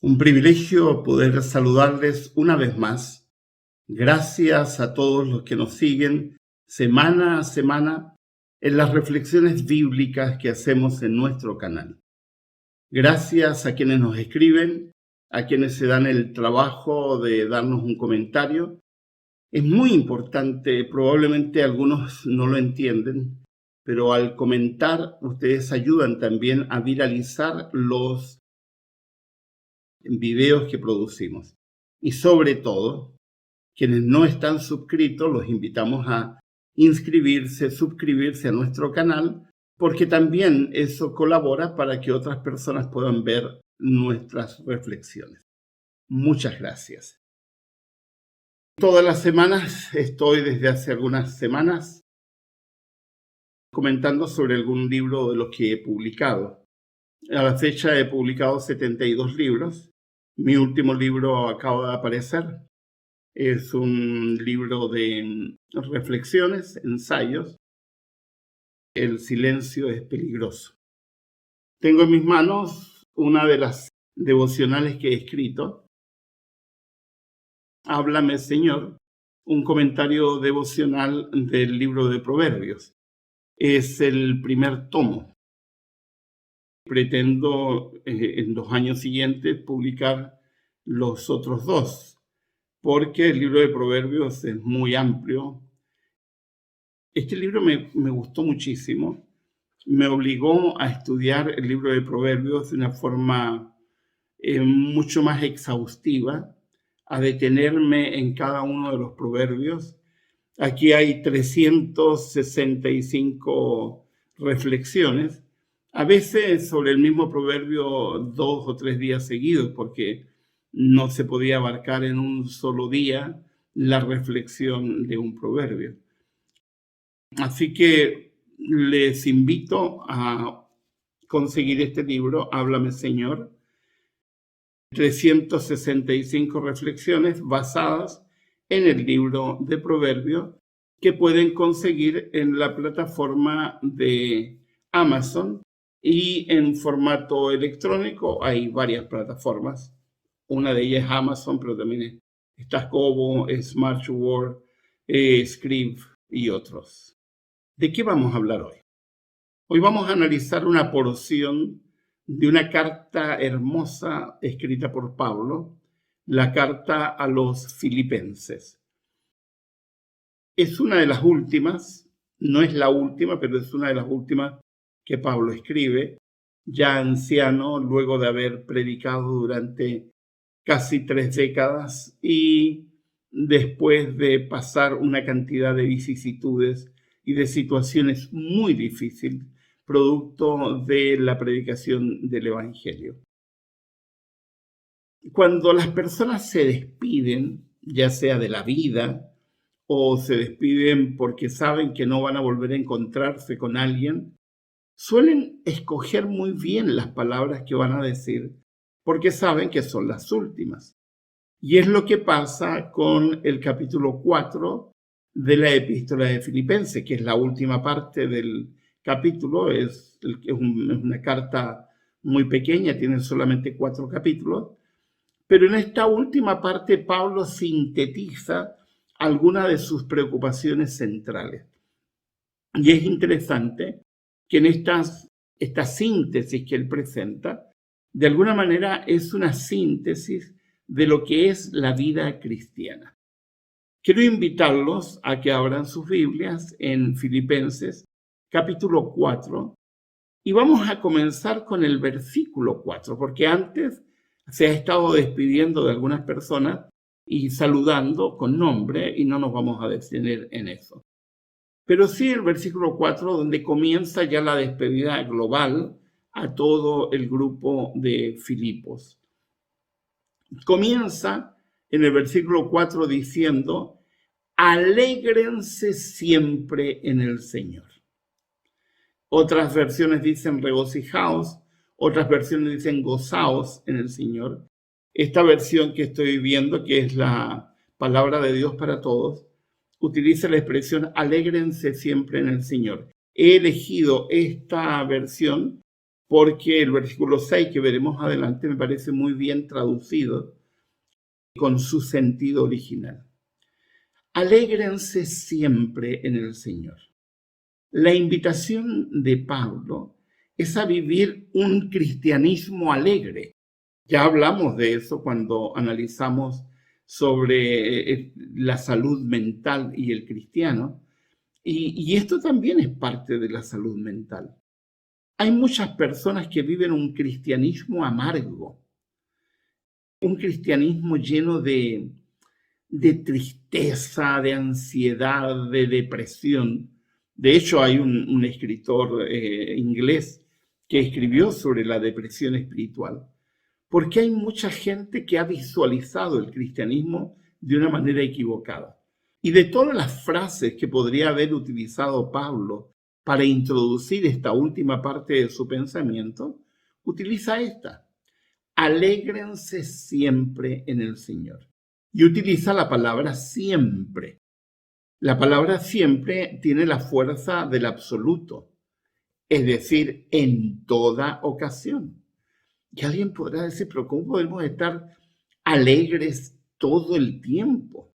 Un privilegio poder saludarles una vez más. Gracias a todos los que nos siguen semana a semana en las reflexiones bíblicas que hacemos en nuestro canal. Gracias a quienes nos escriben, a quienes se dan el trabajo de darnos un comentario. Es muy importante, probablemente algunos no lo entienden, pero al comentar ustedes ayudan también a viralizar los videos que producimos. Y sobre todo, quienes no están suscritos, los invitamos a suscribirse a nuestro canal, porque también eso colabora para que otras personas puedan ver nuestras reflexiones. Muchas gracias. Todas las semanas estoy desde hace algunas semanas comentando sobre algún libro de los que he publicado. A la fecha he publicado 72 libros. Mi último libro acaba de aparecer. Es un libro de reflexiones, ensayos. El silencio es peligroso. Tengo en mis manos una de las devocionales que he escrito. Háblame, Señor, un comentario devocional del libro de Proverbios. Es el primer tomo. Pretendo en los años siguientes publicar los otros dos, porque el libro de Proverbios es muy amplio. Este libro me gustó muchísimo. Me obligó a estudiar el libro de Proverbios de una forma mucho más exhaustiva, a detenerme en cada uno de los proverbios. Aquí hay 365 reflexiones, a veces sobre el mismo proverbio 2 o 3 días seguidos, porque no se podía abarcar en un solo día la reflexión de un proverbio. Así que les invito a conseguir este libro, Háblame, Señor. 365 reflexiones basadas en el libro de Proverbios que pueden conseguir en la plataforma de Amazon y en formato electrónico. Hay varias plataformas. Una de ellas es Amazon, pero también está Kobo, Smartword, Scribd y otros. ¿De qué vamos a hablar hoy? Hoy vamos a analizar una porción de una carta hermosa escrita por Pablo, la carta a los Filipenses. Es una de las últimas, no es la última, pero es una de las últimas que Pablo escribe, ya anciano, luego de haber predicado durante casi 3 décadas y después de pasar una cantidad de vicisitudes y de situaciones muy difíciles, producto de la predicación del Evangelio. Cuando las personas se despiden, ya sea de la vida o se despiden porque saben que no van a volver a encontrarse con alguien, suelen escoger muy bien las palabras que van a decir porque saben que son las últimas. Y es lo que pasa con el capítulo 4 de la epístola de Filipenses, que es la última parte del capítulo. Es una carta muy pequeña, tiene solamente 4 capítulos, pero en esta última parte Pablo sintetiza algunas de sus preocupaciones centrales. Y es interesante que en esta síntesis que él presenta, de alguna manera es una síntesis de lo que es la vida cristiana. Quiero invitarlos a que abran sus Biblias en Filipenses capítulo 4 y vamos a comenzar con el versículo 4, porque antes se ha estado despidiendo de algunas personas y saludando con nombre y no nos vamos a detener en eso. Pero sí el versículo 4, donde comienza ya la despedida global a todo el grupo de Filipos. Comienza en el versículo 4 diciendo: alégrense siempre en el Señor. Otras versiones dicen regocijaos, otras versiones dicen gozaos en el Señor. Esta versión que estoy viendo, que es la palabra de Dios para todos, utiliza la expresión alégrense siempre en el Señor. He elegido esta versión porque el versículo 6 que veremos adelante me parece muy bien traducido con su sentido original. Alégrense siempre en el Señor. La invitación de Pablo es a vivir un cristianismo alegre. Ya hablamos de eso cuando analizamos sobre la salud mental y el cristiano, y esto también es parte de la salud mental. Hay muchas personas que viven un cristianismo amargo, un cristianismo lleno de tristeza, de ansiedad, de depresión. De hecho, hay un escritor inglés que escribió sobre la depresión espiritual, porque hay mucha gente que ha visualizado el cristianismo de una manera equivocada. Y de todas las frases que podría haber utilizado Pablo para introducir esta última parte de su pensamiento, utiliza esta: alégrense siempre en el Señor. Y utiliza la palabra siempre. La palabra siempre tiene la fuerza del absoluto, es decir, en toda ocasión. Y alguien podrá decir, pero ¿cómo podemos estar alegres todo el tiempo?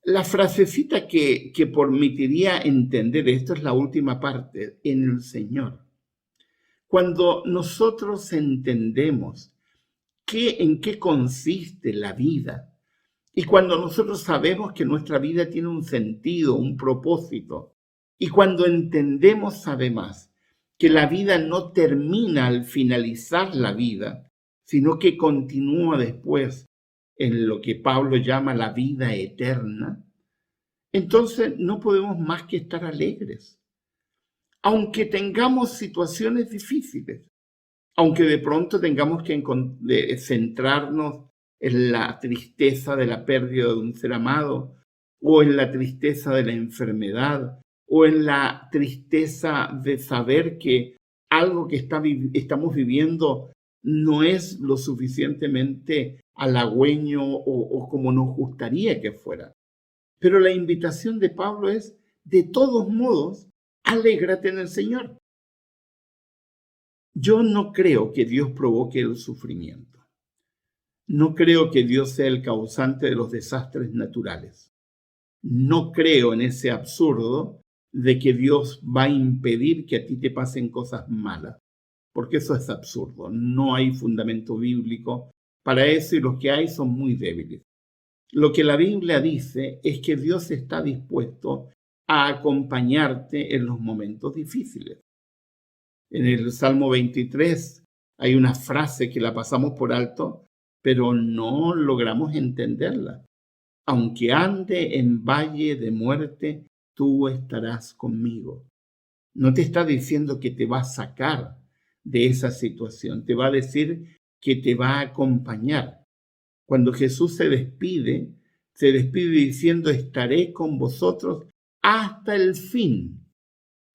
La frasecita que permitiría entender esto es la última parte, en el Señor. Cuando nosotros entendemos en qué consiste la vida, y cuando nosotros sabemos que nuestra vida tiene un sentido, un propósito, y cuando entendemos además que la vida no termina al finalizar la vida, sino que continúa después en lo que Pablo llama la vida eterna, entonces no podemos más que estar alegres. Aunque tengamos situaciones difíciles, aunque de pronto tengamos que centrarnos en la tristeza de la pérdida de un ser amado, o en la tristeza de la enfermedad, o en la tristeza de saber que algo que estamos viviendo no es lo suficientemente halagüeño o como nos gustaría que fuera. Pero la invitación de Pablo es, de todos modos, alégrate en el Señor. Yo no creo que Dios provoque el sufrimiento. No creo que Dios sea el causante de los desastres naturales. No creo en ese absurdo de que Dios va a impedir que a ti te pasen cosas malas, porque eso es absurdo. No hay fundamento bíblico para eso y los que hay son muy débiles. Lo que la Biblia dice es que Dios está dispuesto a acompañarte en los momentos difíciles. En el Salmo 23 hay una frase que la pasamos por alto, pero no logramos entenderla. Aunque ande en valle de muerte, tú estarás conmigo. No te está diciendo que te va a sacar de esa situación, te va a decir que te va a acompañar. Cuando Jesús se despide diciendo, estaré con vosotros hasta el fin.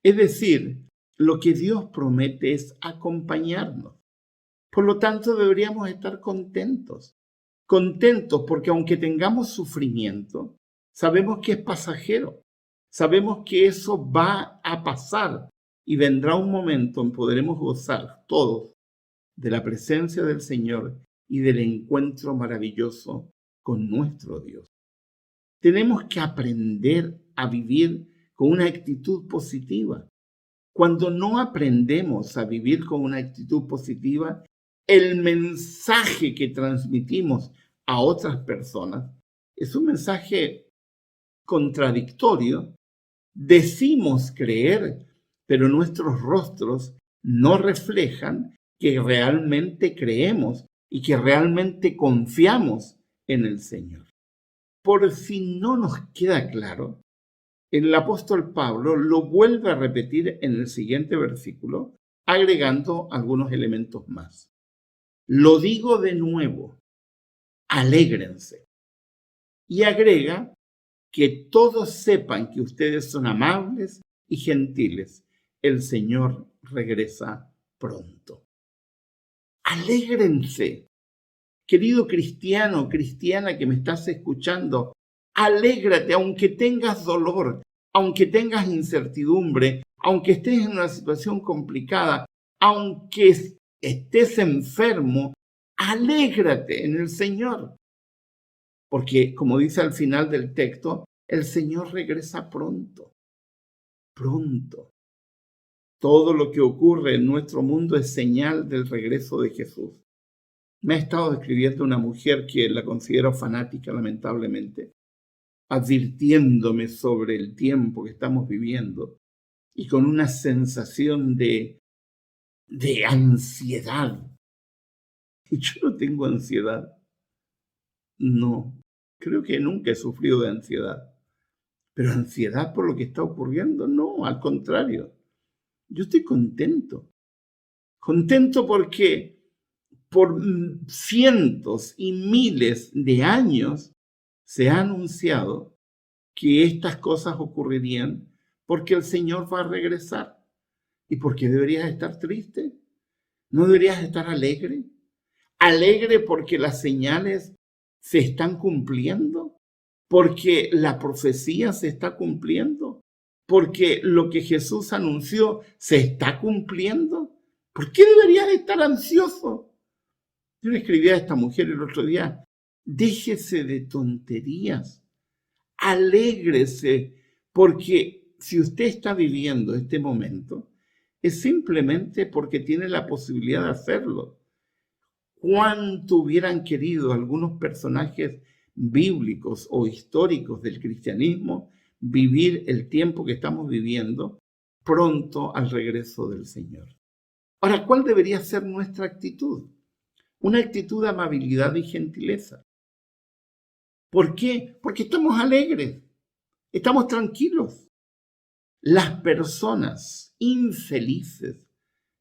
Es decir, lo que Dios promete es acompañarnos. Por lo tanto, deberíamos estar contentos porque aunque tengamos sufrimiento, sabemos que es pasajero, sabemos que eso va a pasar y vendrá un momento en que podremos gozar todos de la presencia del Señor y del encuentro maravilloso con nuestro Dios. Tenemos que aprender a vivir con una actitud positiva. Cuando no aprendemos a vivir con una actitud positiva, el mensaje que transmitimos a otras personas es un mensaje contradictorio. Decimos creer, pero nuestros rostros no reflejan que realmente creemos y que realmente confiamos en el Señor. Por si no nos queda claro, el apóstol Pablo lo vuelve a repetir en el siguiente versículo, agregando algunos elementos más. Lo digo de nuevo, alégrense. Y agrega que todos sepan que ustedes son amables y gentiles. El Señor regresa pronto. Alégrense. Querido cristiano, cristiana que me estás escuchando, alégrate aunque tengas dolor, aunque tengas incertidumbre, aunque estés en una situación complicada. aunque estés enfermo, alégrate en el Señor. Porque, como dice al final del texto, el Señor regresa pronto, pronto. Todo lo que ocurre en nuestro mundo es señal del regreso de Jesús. Me ha estado escribiendo una mujer que la considero fanática, lamentablemente, advirtiéndome sobre el tiempo que estamos viviendo y con una sensación de ansiedad. Y yo no tengo ansiedad. No, creo que nunca he sufrido de ansiedad. Pero ansiedad por lo que está ocurriendo, no, al contrario. Yo estoy contento. Contento porque por cientos y miles de años se ha anunciado que estas cosas ocurrirían porque el Señor va a regresar. ¿Y por qué deberías estar triste? ¿No deberías estar alegre? ¿Alegre porque las señales se están cumpliendo? ¿Porque la profecía se está cumpliendo? ¿Porque lo que Jesús anunció se está cumpliendo? ¿Por qué deberías estar ansioso? Yo le escribí a esta mujer el otro día, déjese de tonterías, alégrese, porque si usted está viviendo este momento, es simplemente porque tiene la posibilidad de hacerlo. ¿Cuánto hubieran querido algunos personajes bíblicos o históricos del cristianismo vivir el tiempo que estamos viviendo pronto al regreso del Señor? Ahora, ¿cuál debería ser nuestra actitud? Una actitud de amabilidad y gentileza. ¿Por qué? Porque estamos alegres, estamos tranquilos. Las personas infelices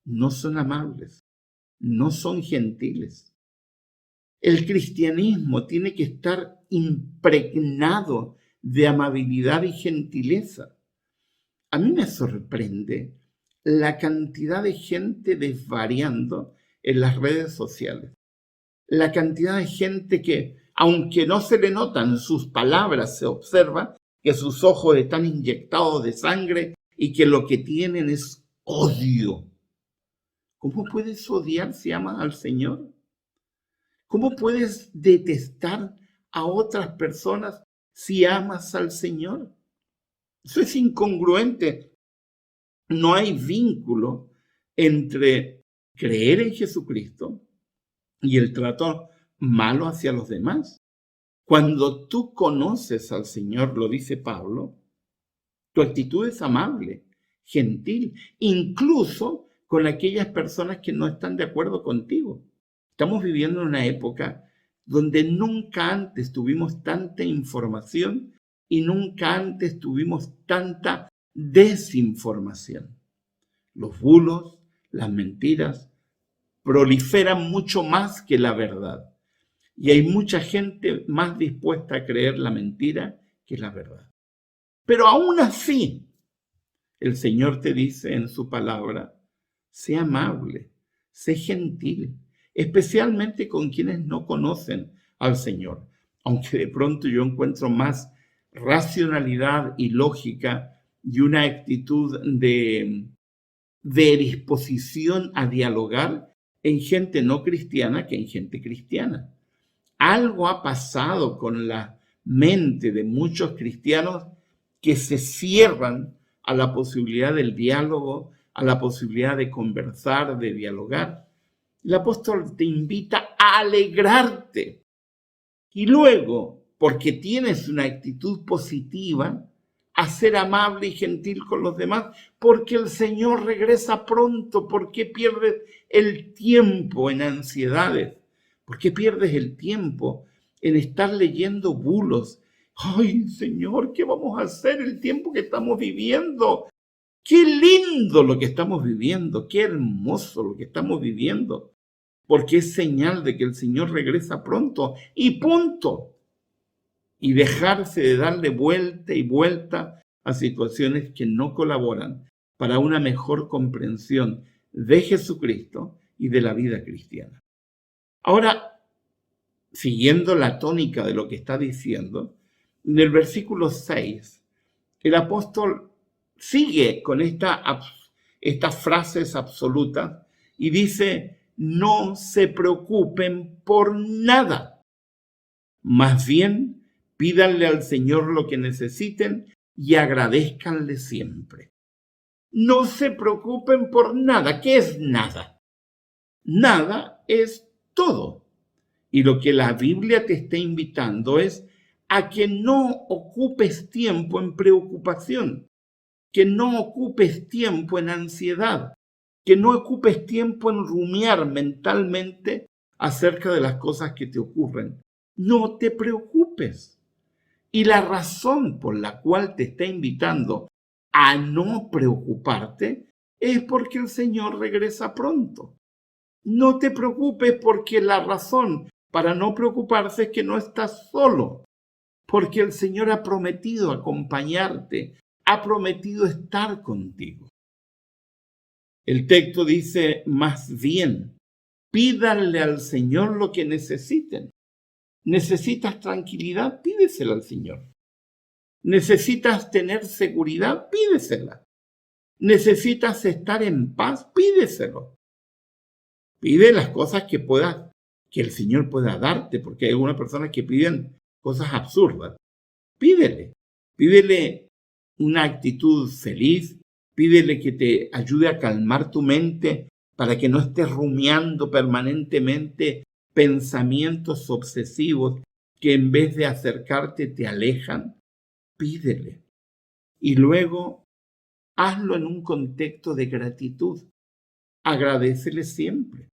no son amables, no son gentiles. El cristianismo tiene que estar impregnado de amabilidad y gentileza. A mí me sorprende la cantidad de gente desvariando en las redes sociales. La cantidad de gente que, aunque no se le notan sus palabras, se observa que sus ojos están inyectados de sangre y que lo que tienen es odio. ¿Cómo puedes odiar si amas al Señor? ¿Cómo puedes detestar a otras personas si amas al Señor? Eso es incongruente. No hay vínculo entre creer en Jesucristo y el trato malo hacia los demás. Cuando tú conoces al Señor, lo dice Pablo, tu actitud es amable, gentil, incluso con aquellas personas que no están de acuerdo contigo. Estamos viviendo en una época donde nunca antes tuvimos tanta información y nunca antes tuvimos tanta desinformación. Los bulos, las mentiras, proliferan mucho más que la verdad. Y hay mucha gente más dispuesta a creer la mentira que la verdad. Pero aún así, el Señor te dice en su palabra, sé amable, sé gentil, especialmente con quienes no conocen al Señor. Aunque de pronto yo encuentro más racionalidad y lógica y una actitud de disposición a dialogar en gente no cristiana que en gente cristiana. Algo ha pasado con la mente de muchos cristianos que se cierran a la posibilidad del diálogo, a la posibilidad de conversar, de dialogar. El apóstol te invita a alegrarte. Y luego, porque tienes una actitud positiva, a ser amable y gentil con los demás, porque el Señor regresa pronto. ¿Por qué pierdes el tiempo en ansiedades? ¿Por qué pierdes el tiempo en estar leyendo bulos? Ay, Señor, ¿qué vamos a hacer el tiempo que estamos viviendo? Qué lindo lo que estamos viviendo, qué hermoso lo que estamos viviendo, porque es señal de que el Señor regresa pronto y punto. Y dejarse de darle vuelta y vuelta a situaciones que no colaboran para una mejor comprensión de Jesucristo y de la vida cristiana. Ahora, siguiendo la tónica de lo que está diciendo, en el versículo 6, el apóstol sigue con estas frases absolutas Y dice, no se preocupen por nada. Más bien, pídanle al Señor lo que necesiten y agradézcanle siempre. No se preocupen por nada. ¿Qué es nada? Nada es todo. Y lo que la Biblia te está invitando es a que no ocupes tiempo en preocupación, que no ocupes tiempo en ansiedad, que no ocupes tiempo en rumiar mentalmente acerca de las cosas que te ocurren. No te preocupes. Y la razón por la cual te está invitando a no preocuparte es porque el Señor regresa pronto. No te preocupes porque la razón para no preocuparse es que no estás solo, porque el Señor ha prometido acompañarte, ha prometido estar contigo. El texto dice, más bien, pídanle al Señor lo que necesiten. ¿Necesitas tranquilidad? Pídesela al Señor. ¿Necesitas tener seguridad? Pídesela. ¿Necesitas estar en paz? Pídeselo. Pide las cosas que el Señor pueda darte, porque hay algunas personas que piden cosas absurdas. Pídele una actitud feliz, pídele que te ayude a calmar tu mente para que no estés rumiando permanentemente pensamientos obsesivos que en vez de acercarte te alejan. Pídele. Y luego hazlo en un contexto de gratitud. Agradécele siempre.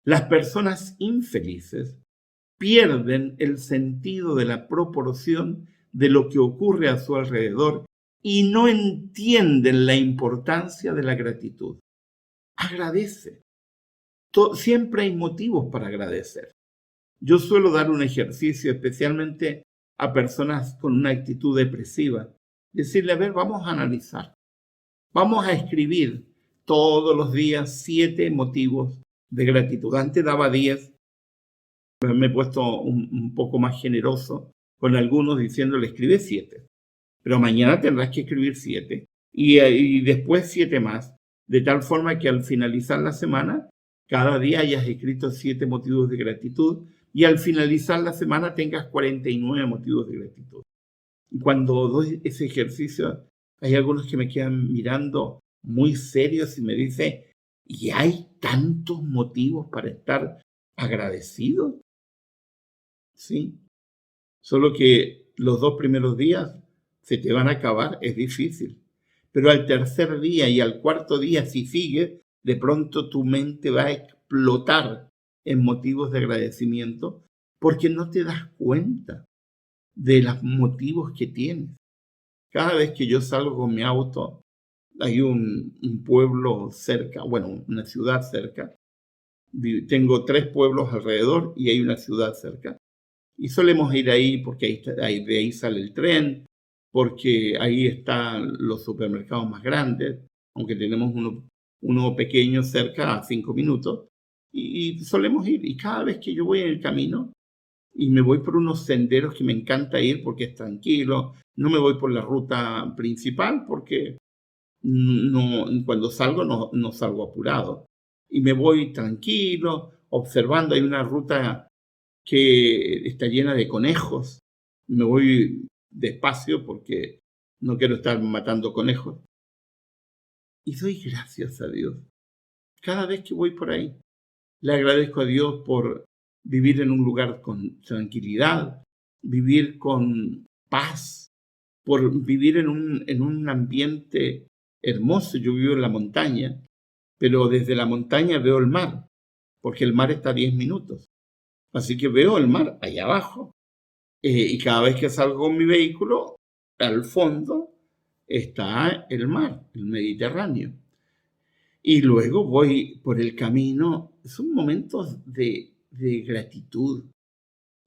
Las personas infelices pierden el sentido de la proporción de lo que ocurre a su alrededor y no entienden la importancia de la gratitud. Agradece. Siempre hay motivos para agradecer. Yo suelo dar un ejercicio especialmente a personas con una actitud depresiva. Decirle, a ver, vamos a analizar. Vamos a escribir todos los días 7 motivos de gratitud. Antes daba 10, pero me he puesto un poco más generoso con algunos diciéndole, escribe 7. Pero mañana tendrás que escribir 7 y después 7 más, de tal forma que al finalizar la semana, cada día hayas escrito 7 motivos de gratitud y al finalizar la semana tengas 49 motivos de gratitud. Y cuando doy ese ejercicio, hay algunos que me quedan mirando muy serios y me dicen, ¿y hay tantos motivos para estar agradecidos? Sí, solo que los 2 primeros días se te van a acabar, es difícil. Pero al tercer día y al cuarto día, si sigues, de pronto tu mente va a explotar en motivos de agradecimiento porque no te das cuenta de los motivos que tienes. Cada vez que yo salgo con mi auto, hay un pueblo cerca, bueno, una ciudad cerca. Tengo 3 pueblos alrededor y hay una ciudad cerca. Y solemos ir ahí porque de ahí sale el tren, porque ahí están los supermercados más grandes, aunque tenemos uno pequeño cerca a 5 minutos. Y solemos ir. Y cada vez que yo voy en el camino y me voy por unos senderos que me encanta ir porque es tranquilo, no me voy por la ruta principal porque no, cuando salgo no salgo apurado. Y me voy tranquilo, observando. Hay una ruta que está llena de conejos. Me voy despacio porque no quiero estar matando conejos. Y doy gracias a Dios. Cada vez que voy por ahí, le agradezco a Dios por vivir en un lugar con tranquilidad, vivir con paz, por vivir en un ambiente hermoso. Yo vivo en la montaña, pero desde la montaña veo el mar, porque el mar está a 10 minutos. Así que veo el mar allá abajo. Y cada vez que salgo con mi vehículo, al fondo está el mar, el Mediterráneo. Y luego voy por el camino. Son momentos de gratitud.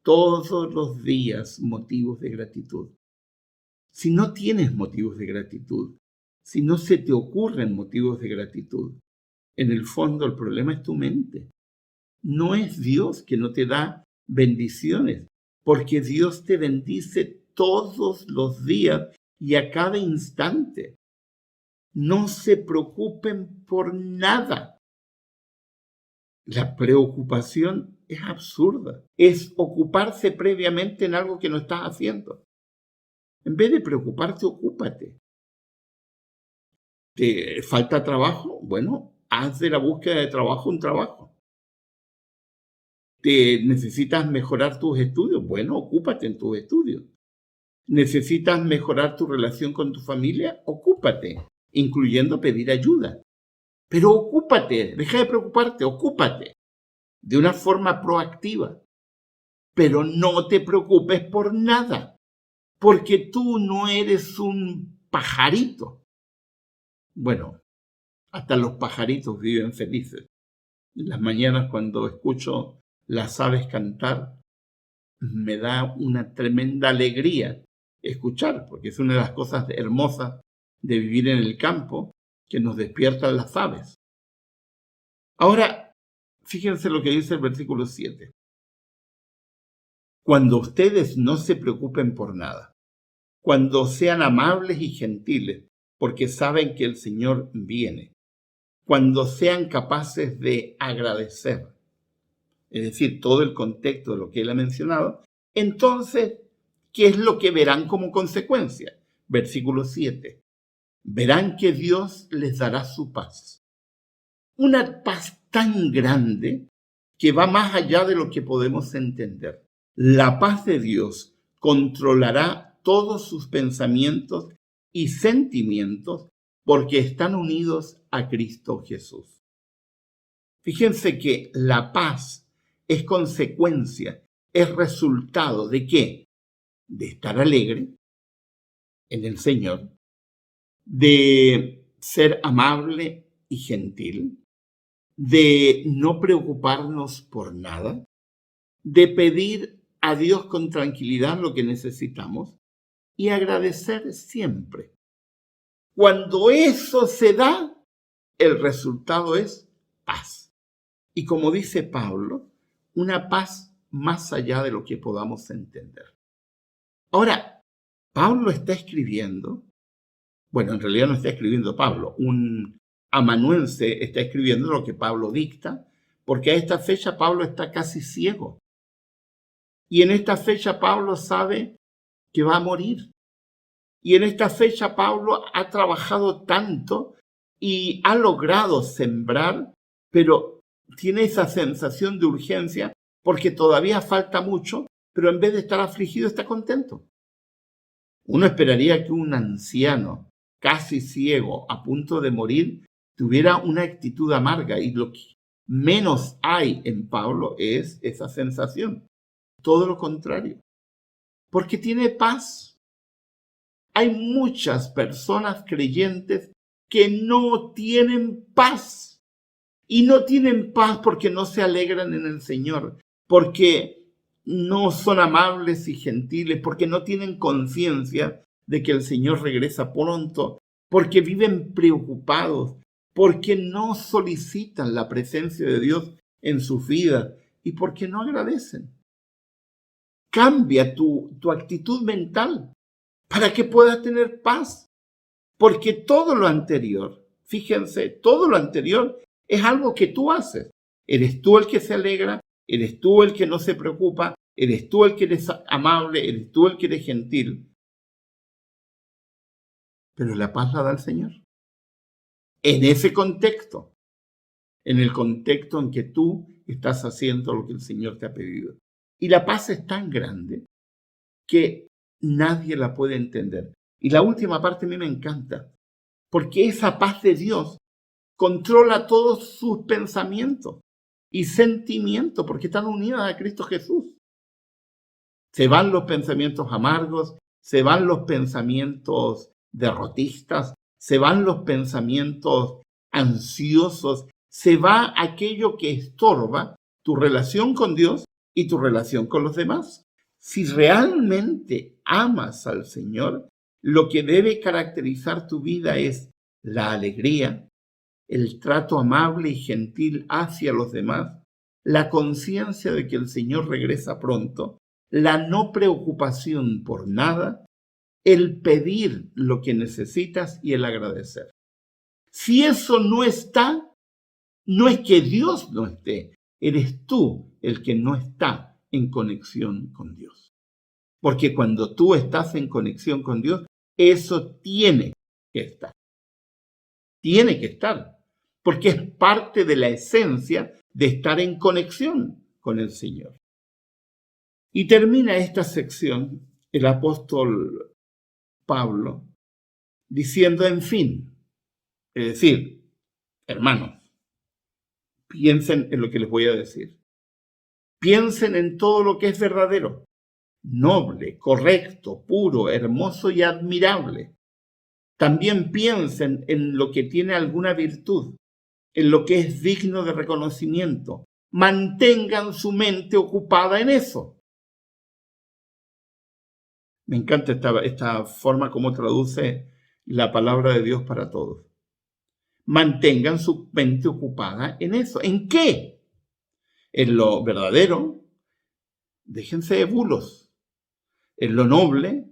Todos los días motivos de gratitud. Si no tienes motivos de gratitud, si no se te ocurren motivos de gratitud, en el fondo el problema es tu mente. No es Dios que no te da bendiciones, porque Dios te bendice todos los días y a cada instante. No se preocupen por nada. La preocupación es absurda. Es ocuparse previamente en algo que no estás haciendo. En vez de preocuparte, ocúpate. ¿Te falta trabajo? Bueno, haz de la búsqueda de trabajo un trabajo. ¿Te necesitas mejorar tus estudios? Bueno, ocúpate en tus estudios. ¿Necesitas mejorar tu relación con tu familia? Ocúpate, incluyendo pedir ayuda. Pero ocúpate, deja de preocuparte, ocúpate de una forma proactiva. Pero no te preocupes por nada, porque tú no eres un pajarito. Bueno, hasta los pajaritos viven felices. En las mañanas cuando escucho las aves cantar, me da una tremenda alegría escuchar, porque es una de las cosas hermosas de vivir en el campo, que nos despiertan las aves. Ahora, fíjense lo que dice el versículo 7. Cuando ustedes no se preocupen por nada, cuando sean amables y gentiles, porque saben que el Señor viene, cuando sean capaces de agradecer, es decir, todo el contexto de lo que él ha mencionado, entonces, ¿qué es lo que verán como consecuencia? Versículo 7. Verán que Dios les dará su paz. Una paz tan grande que va más allá de lo que podemos entender. La paz de Dios controlará todos sus pensamientos y sentimientos porque están unidos a Cristo Jesús. Fíjense que la paz es consecuencia, es resultado ¿de qué? De estar alegre en el Señor, de ser amable y gentil, de no preocuparnos por nada, de pedir a Dios con tranquilidad lo que necesitamos y agradecer siempre. Cuando eso se da, el resultado es paz. Y como dice Pablo, una paz más allá de lo que podamos entender. Ahora, Pablo está escribiendo, bueno, en realidad no está escribiendo Pablo, un amanuense está escribiendo lo que Pablo dicta, porque a esta fecha Pablo está casi ciego. Y en esta fecha Pablo sabe que va a morir. Y en esta fecha Pablo ha trabajado tanto y ha logrado sembrar, pero tiene esa sensación de urgencia porque todavía falta mucho, pero en vez de estar afligido está contento. Uno esperaría que un anciano casi ciego, a punto de morir, tuviera una actitud amarga, y lo que menos hay en Pablo es esa sensación. Todo lo contrario, porque tiene paz. Hay muchas personas creyentes que no tienen paz. Y no tienen paz porque no se alegran en el Señor, porque no son amables y gentiles, porque no tienen conciencia de que el Señor regresa pronto, porque viven preocupados, porque no solicitan la presencia de Dios en sus vidas y porque no agradecen. Cambia tu actitud mental para que puedas tener paz, porque todo lo anterior, fíjense, todo lo anterior es algo que tú haces. Eres tú el que se alegra, eres tú el que no se preocupa, eres tú el que eres amable, eres tú el que eres gentil. Pero la paz la da el Señor. En ese contexto, en el contexto en que tú estás haciendo lo que el Señor te ha pedido. Y la paz es tan grande que nadie la puede entender. Y la última parte a mí me encanta, porque esa paz de Dios controla todos sus pensamientos y sentimientos, porque están unidos a Cristo Jesús. Se van los pensamientos amargos, se van los pensamientos derrotistas, se van los pensamientos ansiosos, se va aquello que estorba tu relación con Dios y tu relación con los demás. Si realmente amas al Señor, lo que debe caracterizar tu vida es la alegría, el trato amable y gentil hacia los demás, la conciencia de que el Señor regresa pronto, la no preocupación por nada, el pedir lo que necesitas y el agradecer. Si eso no está, No es que Dios no esté, eres tú el que no está en conexión con Dios. Porque cuando tú estás en conexión con Dios, eso tiene que estar. Tiene que estar. Porque es parte de la esencia de estar en conexión con el Señor. Y termina esta sección el apóstol Pablo diciendo, en fin, es decir, hermanos, piensen en lo que les voy a decir. Piensen en todo lo que es verdadero, noble, correcto, puro, hermoso y admirable. También piensen en lo que tiene alguna virtud, en lo que es digno de reconocimiento. Mantengan su mente ocupada en eso. Me encanta esta forma como traduce la palabra de Dios para todos. Mantengan su mente ocupada en eso. ¿En qué? En lo verdadero. Déjense de bulos. En lo noble,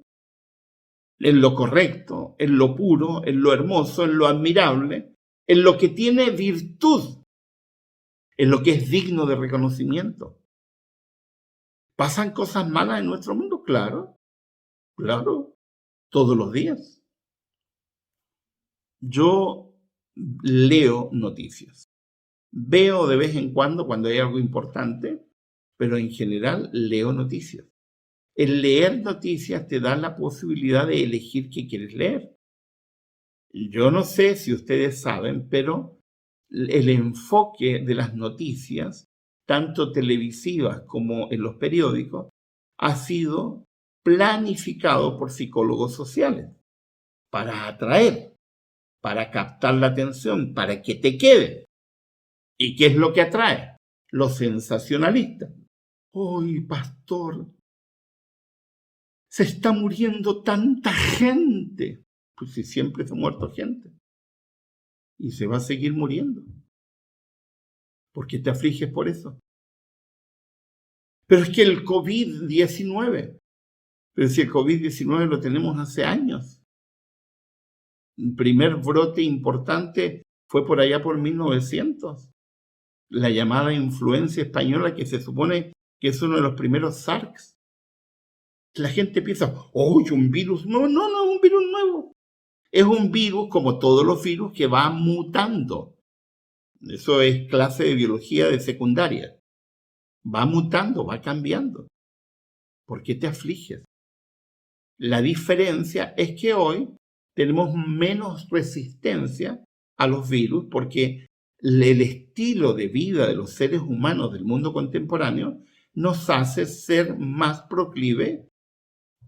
en lo correcto, en lo puro, en lo hermoso, en lo admirable, en lo que tiene virtud, en lo que es digno de reconocimiento. ¿Pasan cosas malas en nuestro mundo? Claro, claro, todos los días. Yo leo noticias. Veo de vez en cuando hay algo importante, pero en general leo noticias. El leer noticias te da la posibilidad de elegir qué quieres leer. Yo no sé si ustedes saben, pero el enfoque de las noticias, tanto televisivas como en los periódicos, ha sido planificado por psicólogos sociales para atraer, para captar la atención, para que te quede. ¿Y qué es lo que atrae? Los sensacionalistas. ¡Ay, pastor! Se está muriendo tanta gente. Pues si siempre se ha muerto gente. Y se va a seguir muriendo. ¿Por qué te afliges por eso? Pero es que el COVID-19, pero si el COVID-19 lo tenemos hace años. El primer brote importante fue por allá por 1900. La llamada influencia española, que se supone que es uno de los primeros SARS. La gente piensa, ¡oh, un virus! No, no, no es un virus nuevo. Es un virus como todos los virus que va mutando. Eso es clase de biología de secundaria. Va mutando, va cambiando. ¿Por qué te afliges? La diferencia es que hoy tenemos menos resistencia a los virus porque el estilo de vida de los seres humanos del mundo contemporáneo nos hace ser más proclive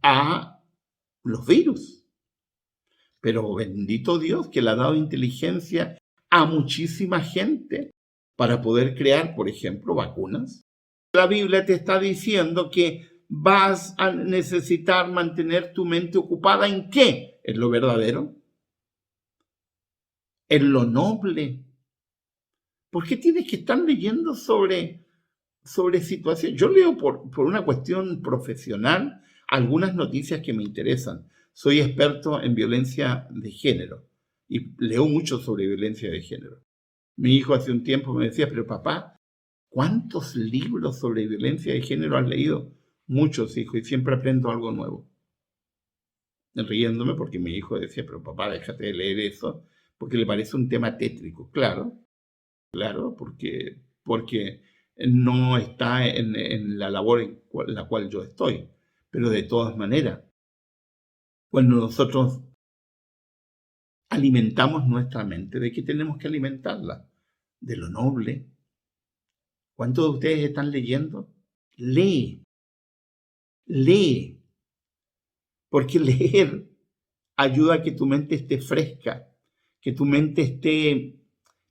a los virus. Pero bendito Dios que le ha dado inteligencia a muchísima gente para poder crear, por ejemplo, vacunas. La Biblia te está diciendo que vas a necesitar mantener tu mente ocupada ¿en qué? En lo verdadero, en lo noble. ¿Por qué tienes que estar leyendo sobre situaciones? Yo leo por una cuestión profesional algunas noticias que me interesan. Soy experto en violencia de género y leo mucho sobre violencia de género. Mi hijo hace un tiempo me decía, pero papá, ¿cuántos libros sobre violencia de género has leído? Muchos, hijo, y siempre aprendo algo nuevo. Riéndome porque mi hijo decía, pero papá, déjate de leer eso, porque le parece un tema tétrico. Claro, porque no está en la labor en la cual yo estoy. Pero de todas maneras, cuando nosotros alimentamos nuestra mente, ¿de qué tenemos que alimentarla? De lo noble. ¿Cuántos de ustedes están leyendo? Lee. Porque leer ayuda a que tu mente esté fresca, que tu mente esté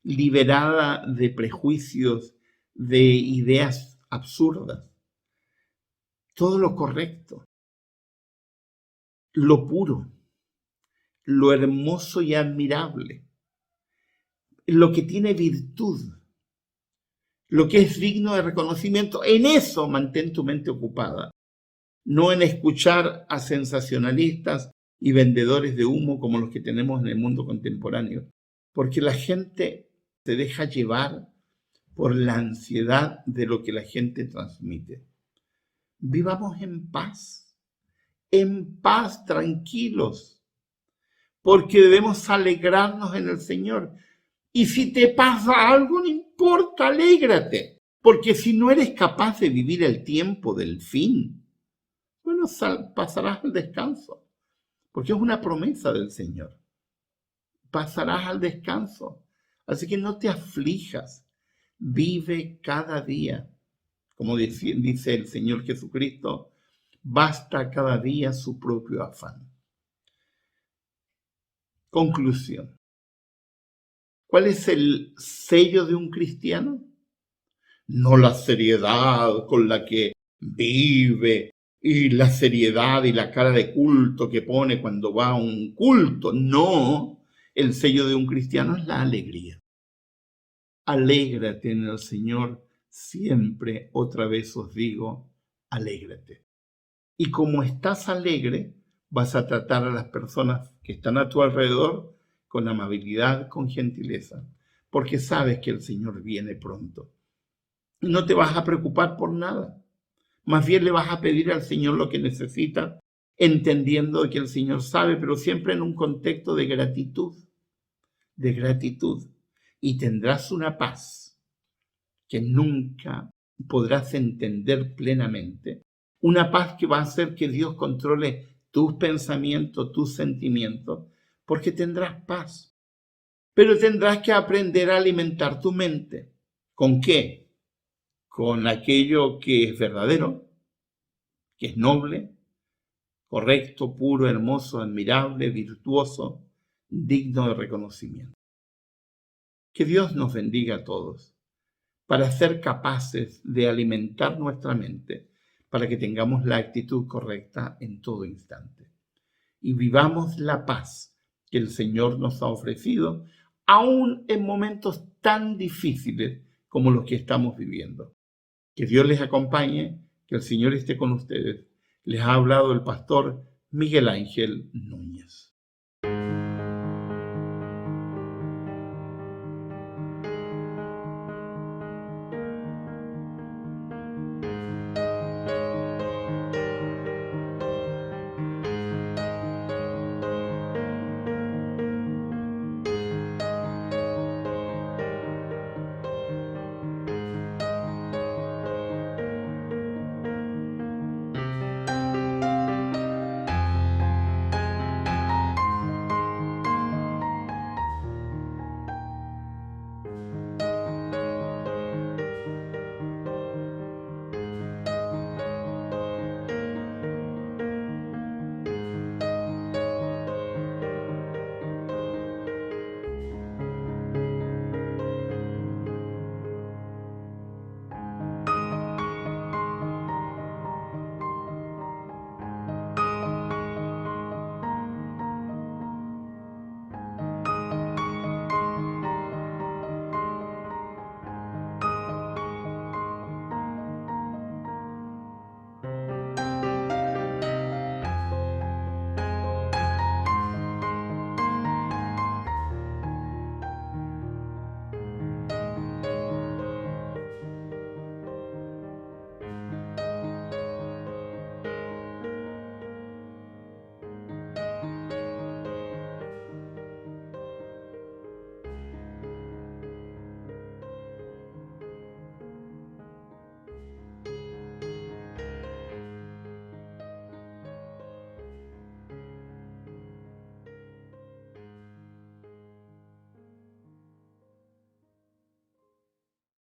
liberada de prejuicios, de ideas absurdas. Todo lo correcto, lo puro, lo hermoso y admirable, lo que tiene virtud, lo que es digno de reconocimiento, en eso mantén tu mente ocupada, no en escuchar a sensacionalistas y vendedores de humo como los que tenemos en el mundo contemporáneo, porque la gente se deja llevar por la ansiedad de lo que la gente transmite. Vivamos en paz, tranquilos, porque debemos alegrarnos en el Señor. Y si te pasa algo, no importa, alégrate, porque si no eres capaz de vivir el tiempo del fin, bueno, pasarás al descanso, porque es una promesa del Señor. Pasarás al descanso. Así que no te aflijas, vive cada día. Como dice el Señor Jesucristo, basta cada día su propio afán. Conclusión. ¿Cuál es el sello de un cristiano? No la seriedad con la que vive y la seriedad y la cara de culto que pone cuando va a un culto. No, el sello de un cristiano es la alegría. Alégrate en el Señor siempre, otra vez os digo, alégrate. Y como estás alegre, vas a tratar a las personas que están a tu alrededor con amabilidad, con gentileza, porque sabes que el Señor viene pronto. No te vas a preocupar por nada. Más bien le vas a pedir al Señor lo que necesita, entendiendo que el Señor sabe, pero siempre en un contexto de gratitud, y tendrás una paz que nunca podrás entender plenamente, una paz que va a hacer que Dios controle tus pensamientos, tus sentimientos, porque tendrás paz. Pero tendrás que aprender a alimentar tu mente. ¿Con qué? Con aquello que es verdadero, que es noble, correcto, puro, hermoso, admirable, virtuoso, digno de reconocimiento. Que Dios nos bendiga a todos para ser capaces de alimentar nuestra mente, para que tengamos la actitud correcta en todo instante. Y vivamos la paz que el Señor nos ha ofrecido, aún en momentos tan difíciles como los que estamos viviendo. Que Dios les acompañe, que el Señor esté con ustedes. Les ha hablado el pastor Miguel Ángel Núñez.